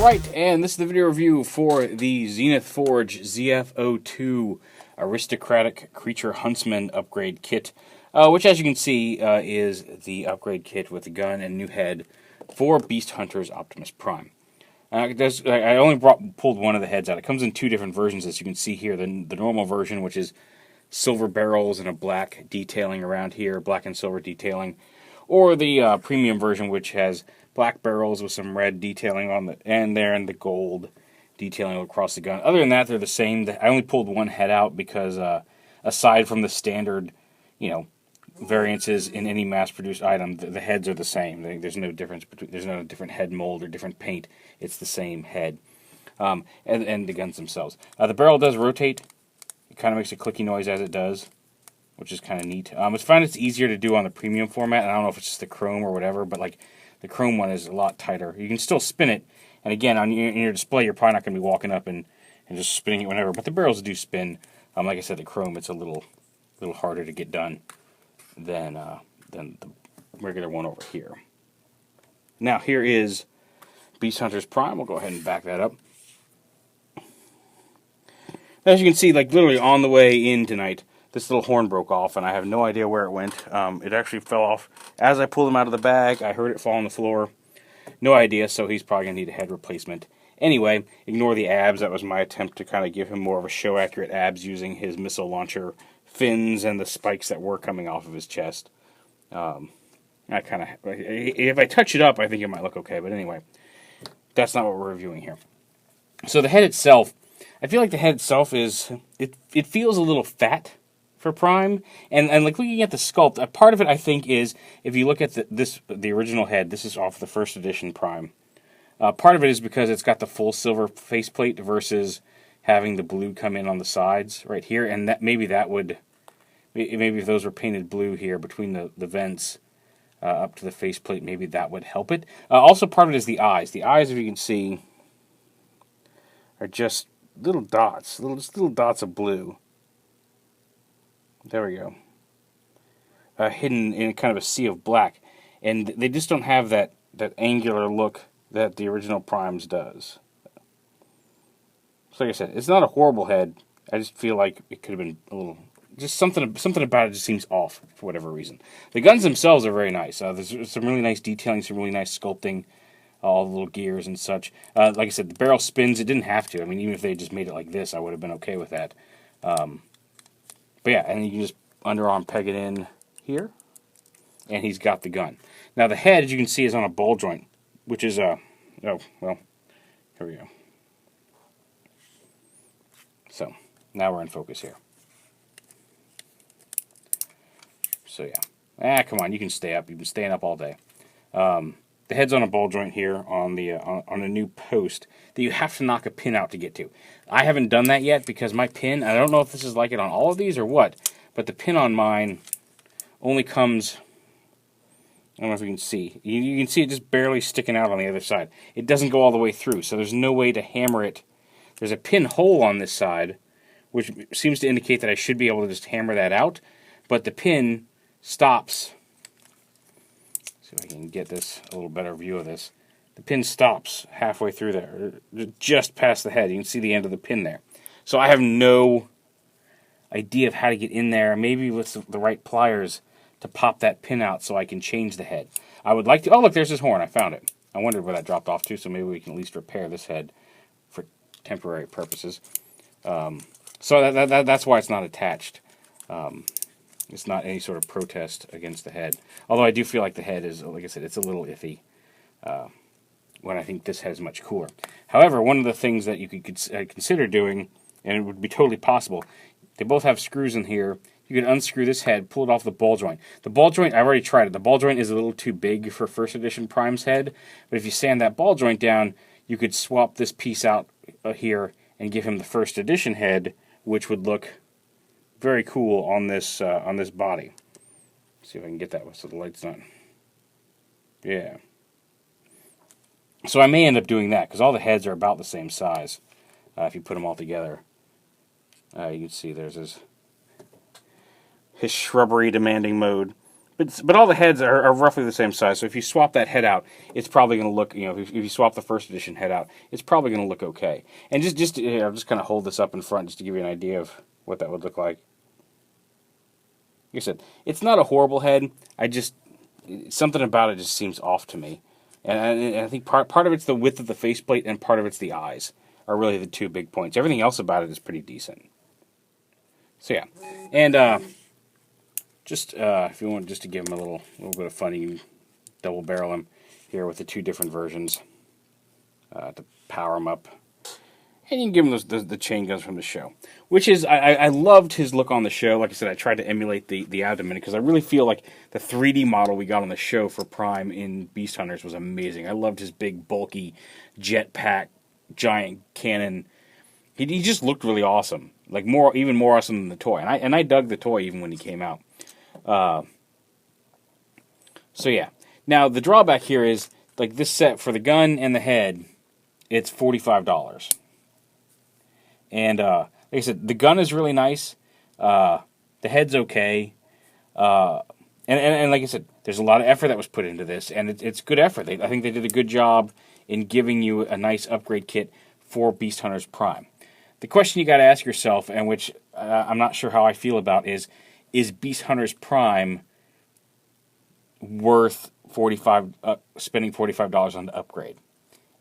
Right, and this is the video review for the Zenith Forge ZF-02 Aristocratic Creature Huntsman upgrade kit, which as you can see is the upgrade kit with the gun and new head for Beast Hunters Optimus Prime. I only pulled one of the heads out. It comes in two different versions, as you can see here. The normal version, which is silver barrels and a black detailing around here, black and silver detailing, or the premium version, which has black barrels with some red detailing on the end there and the gold detailing across the gun. Other than that, they're the same. I only pulled one head out because aside from the standard, variances in any mass-produced item, the heads are the same. There's no difference between. There's no different head mold or different paint. It's the same head, and the guns themselves. The barrel does rotate. It kind of makes a clicky noise as it does, which is kind of neat. I find it's easier to do on the premium format. And I don't know if it's just the chrome or whatever, but like the chrome one is a lot tighter. You can still spin it, and again on your display, you're probably not going to be walking up and just spinning it whenever. But the barrels do spin. Like I said, the chrome, it's a little harder to get done than the regular one over here. Now here is Beast Hunters Prime. We'll go ahead and back that up. As you can see, like literally on the way in tonight, this little horn broke off, and I have no idea where it went. It actually fell off as I pulled him out of the bag. I heard it fall on the floor. No idea, so he's probably going to need a head replacement. Anyway, ignore the abs. That was my attempt to kind of give him more of a show-accurate abs using his missile launcher fins and the spikes that were coming off of his chest. If I touch it up, I think it might look okay, but anyway, that's not what we're reviewing here. So the head itself, I feel like the head itself it feels a little fat for Prime, and like looking at the sculpt, a part of it I think is, if you look at the original head, this is off the first edition Prime. Part of it is because it's got the full silver faceplate versus having the blue come in on the sides right here, and that maybe if those were painted blue here between the vents up to the faceplate, maybe that would help it. Also, part of it is the eyes. The eyes, if you can see, are just little dots, little dots of blue. There we go. Hidden in kind of a sea of black, and they just don't have that angular look that the original Primes does. So like I said, it's not a horrible head. I just feel like it could have been a little, just something about it just seems off for whatever reason. The guns themselves are very nice. There's some really nice detailing, some really nice sculpting, all the little gears and such. Like I said, the barrel spins. It didn't have to. I mean, even if they just made it like this, I would have been okay with that. But yeah, and you can just underarm peg it in here, and he's got the gun. Now the head, as you can see, is on a ball joint, which is oh well, here we go. So now we're in focus here. So yeah, come on, you can stay up. You've been staying up all day. The head's on a ball joint here on the on a new post that you have to knock a pin out to get to. I haven't done that yet because my pin, I don't know if this is like it on all of these or what, but the pin on mine only comes, I don't know if you can see. You can see it just barely sticking out on the other side. It doesn't go all the way through, so there's no way to hammer it. There's a pin hole on this side, which seems to indicate that I should be able to just hammer that out, but the pin stops. See if I can get a little better view of this. The pin stops halfway through there, just past the head. You can see the end of the pin there. So I have no idea of how to get in there, maybe with the right pliers to pop that pin out so I can change the head. I would like to, oh look, there's his horn, I found it. I wondered where that dropped off to, so maybe we can at least repair this head for temporary purposes. So that's why it's not attached. It's not any sort of protest against the head. Although I do feel like the head is, like I said, it's a little iffy when I think this head is much cooler. However, one of the things that you could consider doing, and it would be totally possible, they both have screws in here. You could unscrew this head, pull it off the ball joint. The ball joint, I've already tried it. The ball joint is a little too big for first edition Prime's head, but if you sand that ball joint down, you could swap this piece out here and give him the first edition head, which would look very cool on this body. Let's see if I can get that so the light's not. Yeah. So I may end up doing that because all the heads are about the same size if you put them all together. You can see there's his shrubbery demanding mode. but all the heads are roughly the same size. So if you swap that head out, it's probably going to look, if you swap the first edition head out, it's probably going to look okay. And I'll just kind of hold this up in front just to give you an idea of what that would look like. Like I said, it's not a horrible head. Something about it just seems off to me. And I think part of it's the width of the faceplate and part of it's the eyes are really the two big points. Everything else about it is pretty decent. So yeah, and if you want just to give them a little bit of fun, you can double barrel them here with the two different versions to power them up. And you can give them the chain guns from the show, which is, I loved his look on the show. Like I said, I tried to emulate the abdomen because I really feel like the 3D model we got on the show for Prime in Beast Hunters was amazing. I loved his big, bulky, jetpack, giant cannon. He just looked really awesome, like even more awesome than the toy. And I dug the toy even when he came out. So yeah. Now the drawback here is like this set for the gun and the head, it's $45. And like I said, the gun is really nice. The head's okay. And like I said, there's a lot of effort that was put into this, and it's good effort. I think they did a good job in giving you a nice upgrade kit for Beast Hunters Prime. The question you got to ask yourself, and which I'm not sure how I feel about, is Beast Hunters Prime worth spending $45 on the upgrade?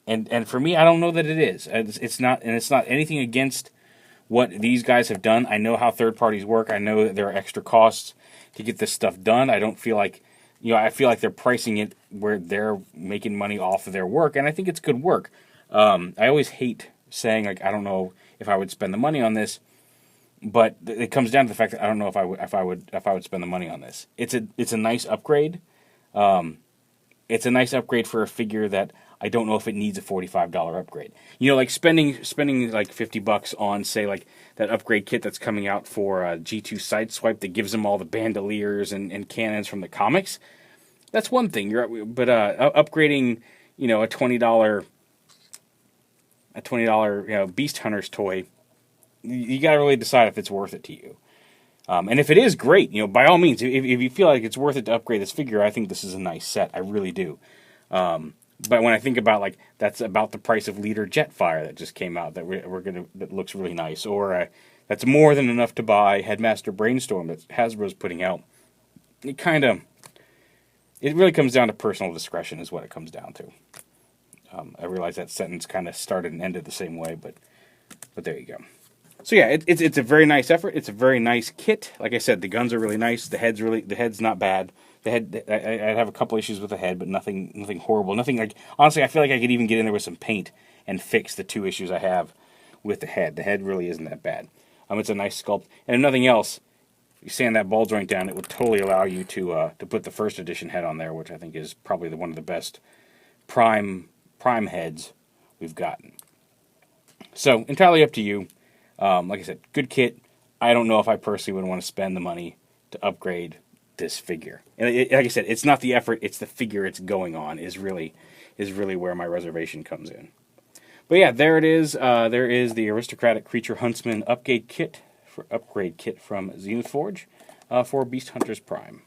And for me, I don't know that it is. It's not anything against what these guys have done. I know how third parties work. I know that there are extra costs to get this stuff done. I don't feel like, I feel like they're pricing it where they're making money off of their work, and I think it's good work. I always hate saying, like, I don't know if I would spend the money on this, but it comes down to the fact that I don't know if I would spend the money on this. It's a nice upgrade. It's a nice upgrade for a figure that I don't know if it needs a $45 upgrade. Like spending like $50 on, say, like that upgrade kit that's coming out for G2 Sideswipe that gives them all the bandoliers and cannons from the comics. That's one thing. But upgrading, a $20 Beast Hunters toy, you got to really decide if it's worth it to you. And if it is, great. By all means, if you feel like it's worth it to upgrade this figure, I think this is a nice set. I really do. But when I think about, like, that's about the price of Leader Jetfire that just came out that looks really nice, or that's more than enough to buy Headmaster Brainstorm that Hasbro's putting out, it really comes down to personal discretion is what it comes down to. I realize that sentence kind of started and ended the same way, but there you go. So yeah, it's a very nice effort. It's a very nice kit. Like I said, the guns are really nice. The head's not bad. The head, I have a couple issues with the head, but nothing horrible. Nothing like, honestly, I feel like I could even get in there with some paint and fix the two issues I have with the head. The head really isn't that bad. It's a nice sculpt, and if nothing else, you sand that ball joint down, it would totally allow you to put the first edition head on there, which I think is probably one of the best prime heads we've gotten. So entirely up to you. Like I said, good kit. I don't know if I personally would want to spend the money to upgrade this figure. And like I said, it's not the effort, it's the figure it's going on is really where my reservation comes in. But yeah, there it is. There is the Aristocratic Creature Huntsman upgrade kit from Zenith Forge for Beast Hunters Prime.